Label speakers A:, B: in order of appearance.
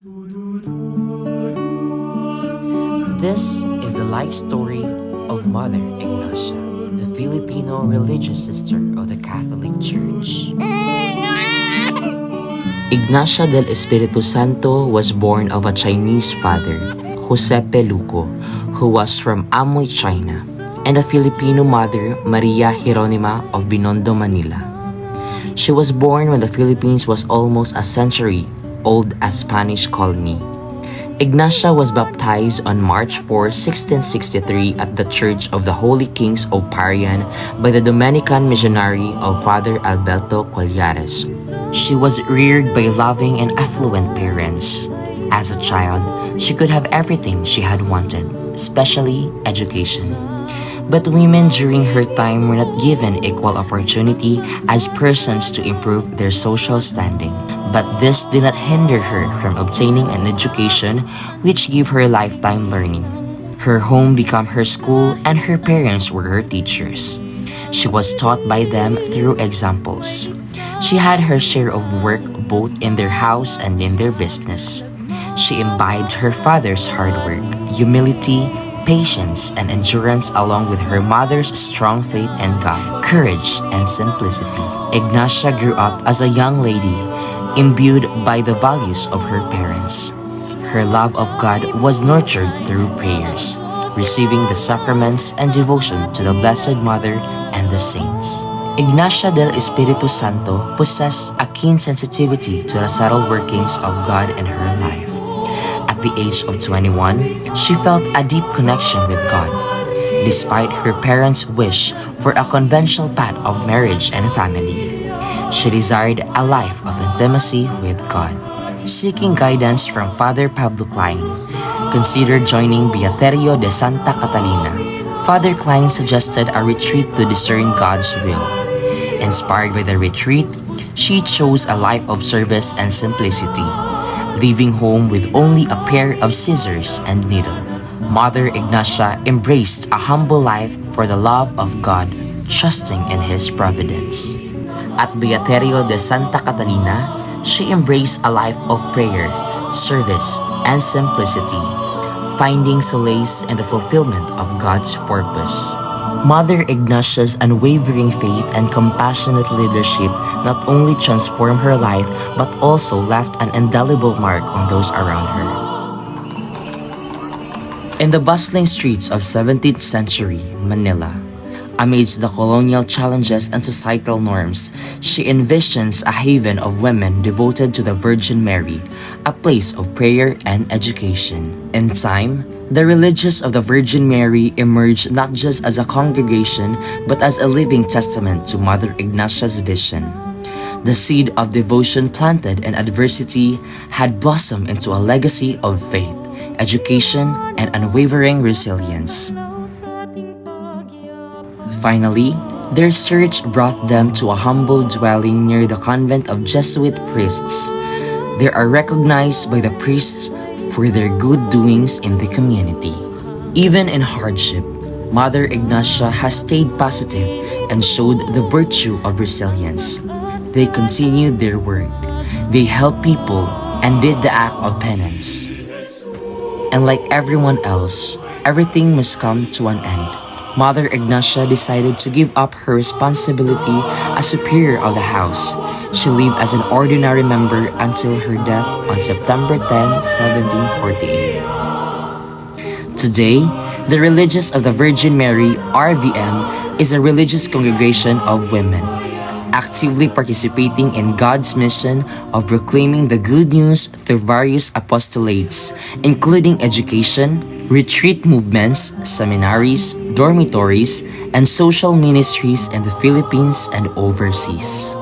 A: This is the life story of Mother Ignacia, the Filipino religious sister of the Catholic Church. Ignacia del Espiritu Santo was born of a Chinese father, Josepe Luco, who was from Amoy, China, and a Filipino mother, Maria Hieronima of Binondo, Manila. She was born when the Philippines was almost a century old as Spanish colony. Ignacia was baptized on March 4, 1663 at the Church of the Holy Kings of Parian by the Dominican missionary of Father Alberto Collares. She was reared by loving and affluent parents. As a child, she could have everything she had wanted, especially education. But women during her time were not given equal opportunity as persons to improve their social standing. But this did not hinder her from obtaining an education which gave her lifetime learning. Her home became her school and her parents were her teachers. She was taught by them through examples. She had her share of work both in their house and in their business. She imbibed her father's hard work, humility, patience, and endurance along with her mother's strong faith in God, courage, and simplicity. Ignacia grew up as a young lady, imbued by the values of her parents. Her love of God was nurtured through prayers, receiving the sacraments and devotion to the Blessed Mother and the saints. Ignacia del Espiritu Santo possessed a keen sensitivity to the subtle workings of God in her life. At the age of 21, she felt a deep connection with God, despite her parents' wish for a conventional path of marriage and family. She desired a life of intimacy with God. Seeking guidance from Father Pablo Klein, considered joining Beaterio de Santa Catalina. Father Klein suggested a retreat to discern God's will. Inspired by the retreat, she chose a life of service and simplicity, leaving home with only a pair of scissors and needle. Mother Ignacia embraced a humble life for the love of God, trusting in His providence. At Beaterio de Santa Catalina, she embraced a life of prayer, service, and simplicity, finding solace in the fulfillment of God's purpose. Mother Ignacia's unwavering faith and compassionate leadership not only transformed her life but also left an indelible mark on those around her. In the bustling streets of 17th century Manila, amidst the colonial challenges and societal norms, she envisions a haven of women devoted to the Virgin Mary, a place of prayer and education. In time, the Religious of the Virgin Mary emerged not just as a congregation but as a living testament to Mother Ignacia's vision. The seed of devotion planted in adversity had blossomed into a legacy of faith, education, and unwavering resilience. Finally, their search brought them to a humble dwelling near the convent of Jesuit priests. They are recognized by the priests for their good doings in the community. Even in hardship, Mother Ignacia has stayed positive and showed the virtue of resilience. They continued their work. They helped people and did the act of penance. And like everyone else, everything must come to an end. Mother Ignacia decided to give up her responsibility as superior of the house. She lived as an ordinary member until her death on September 10, 1748. Today, the Religious of the Virgin Mary, RVM, is a religious congregation of women, actively participating in God's mission of proclaiming the good news through various apostolates, including education, retreat movements, seminaries, dormitories, and social ministries in the Philippines and overseas.